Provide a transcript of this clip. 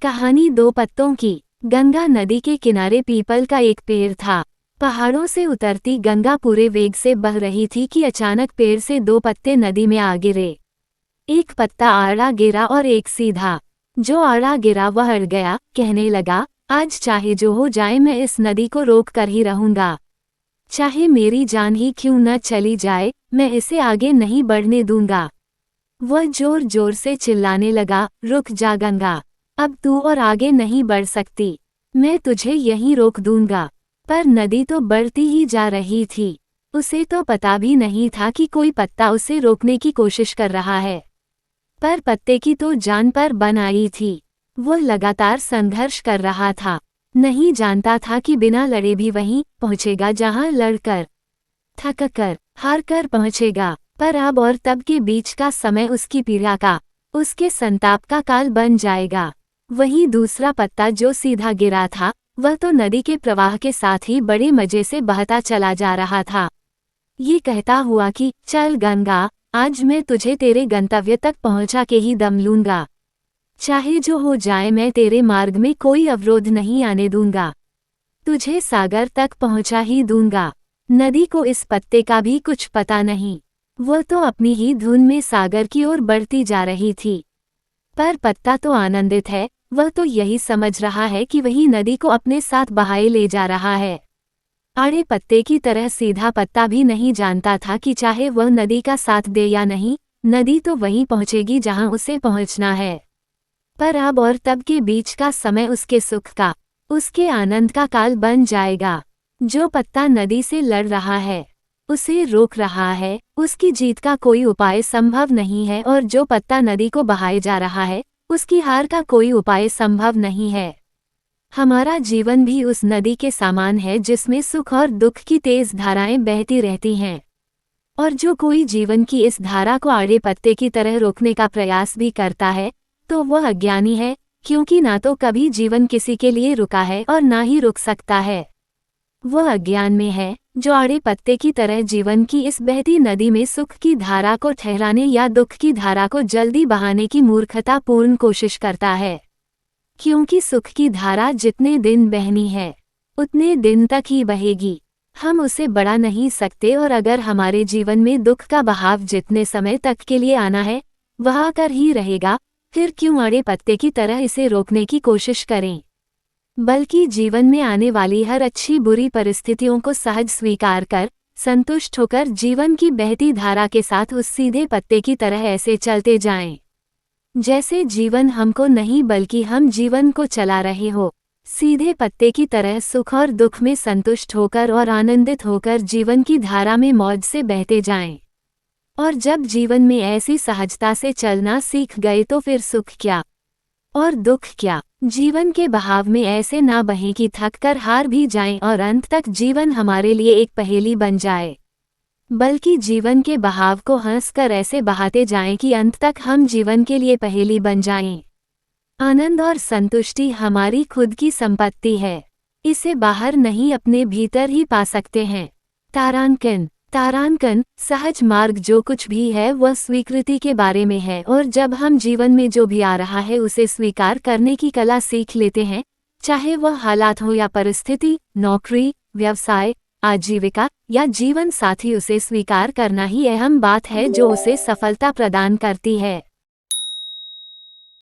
कहानी दो पत्तों की। गंगा नदी के किनारे पीपल का एक पेड़ था। पहाड़ों से उतरती गंगा पूरे वेग से बह रही थी कि अचानक पेड़ से दो पत्ते नदी में आ गिरे। एक पत्ता आड़ा गिरा और एक सीधा। जो आड़ा गिरा वह अड़ गया, कहने लगा, आज चाहे जो हो जाए मैं इस नदी को रोक कर ही रहूंगा। चाहे मेरी जान ही क्यों न चली जाए, मैं इसे आगे नहीं बढ़ने दूंगा। वह जोर जोर से चिल्लाने लगा, रुक जा गंगा, अब तू और आगे नहीं बढ़ सकती, मैं तुझे यहीं रोक दूंगा। पर नदी तो बढ़ती ही जा रही थी। उसे तो पता भी नहीं था कि कोई पत्ता उसे रोकने की कोशिश कर रहा है। पर पत्ते की तो जान पर बन आई थी। वो लगातार संघर्ष कर रहा था। नहीं जानता था कि बिना लड़े भी वहीं पहुंचेगा जहां लड़कर, थक कर, हार कर पहुंचेगा। पर अब और तब के बीच का समय उसकी पीड़ा का, उसके संताप का काल बन जाएगा। वहीं दूसरा पत्ता जो सीधा गिरा था, वह तो नदी के प्रवाह के साथ ही बड़े मजे से बहता चला जा रहा था। ये कहता हुआ कि चल गंगा, आज मैं तुझे तेरे गंतव्य तक पहुंचा के ही दम लूंगा। चाहे जो हो जाए मैं तेरे मार्ग में कोई अवरोध नहीं आने दूंगा। तुझे सागर तक पहुंचा ही दूंगा। नदी को इस पत्ते का भी कुछ पता नहीं। वह तो अपनी ही धुन में सागर की ओर बढ़ती जा रही थी। पर पत्ता तो आनंदित है। वह तो यही समझ रहा है कि वही नदी को अपने साथ बहाए ले जा रहा है। आड़े पत्ते की तरह सीधा पत्ता भी नहीं जानता था कि चाहे वह नदी का साथ दे या नहीं, नदी तो वहीं पहुंचेगी जहां उसे पहुंचना है। पर अब और तब के बीच का समय उसके सुख का, उसके आनंद का काल बन जाएगा। जो पत्ता नदी से लड़ रहा है, उसे रोक रहा है, उसकी जीत का कोई उपाय संभव नहीं है। और जो पत्ता नदी को बहाए जा रहा है, उसकी हार का कोई उपाय संभव नहीं है। हमारा जीवन भी उस नदी के समान है जिसमें सुख और दुख की तेज धाराएं बहती रहती हैं। और जो कोई जीवन की इस धारा को आड़े पत्ते की तरह रोकने का प्रयास भी करता है, तो वह अज्ञानी है, क्योंकि ना तो कभी जीवन किसी के लिए रुका है और ना ही रुक सकता है। वह अज्ञान में है, जो आड़े पत्ते की तरह जीवन की इस बहती नदी में सुख की धारा को ठहराने या दुख की धारा को जल्दी बहाने की मूर्खतापूर्ण कोशिश करता है। क्योंकि सुख की धारा जितने दिन बहनी है, उतने दिन तक ही बहेगी। हम उसे बढ़ा नहीं सकते। और अगर हमारे जीवन में दुख का बहाव जितने समय तक के लिए आना है, वह आकर ही रहेगा, फिर क्यों आड़े पत्ते की तरह इसे रोकने की कोशिश करें। बल्कि जीवन में आने वाली हर अच्छी बुरी परिस्थितियों को सहज स्वीकार कर, संतुष्ट होकर जीवन की बहती धारा के साथ उस सीधे पत्ते की तरह ऐसे चलते जाएं, जैसे जीवन हमको नहीं बल्कि हम जीवन को चला रहे हो। सीधे पत्ते की तरह सुख और दुख में संतुष्ट होकर और आनंदित होकर जीवन की धारा में मौज से बहते जाएं। और जब जीवन में ऐसी सहजता से चलना सीख गए तो फिर सुख क्या और दुख क्या, जीवन के बहाव में ऐसे ना बहें कि थक कर हार भी जाएं और अंत तक जीवन हमारे लिए एक पहेली बन जाए, बल्कि जीवन के बहाव को हंसकर ऐसे बहाते जाएं कि अंत तक हम जीवन के लिए पहेली बन जाएं। आनंद और संतुष्टि हमारी खुद की संपत्ति है। इसे बाहर नहीं, अपने भीतर ही पा सकते हैं। तारांकन सहज मार्ग जो कुछ भी है वह स्वीकृति के बारे में है। और जब हम जीवन में जो भी आ रहा है उसे स्वीकार करने की कला सीख लेते हैं, चाहे वह हालात हो या परिस्थिति, नौकरी, व्यवसाय, आजीविका या जीवन साथी, उसे स्वीकार करना ही अहम बात है जो उसे सफलता प्रदान करती है।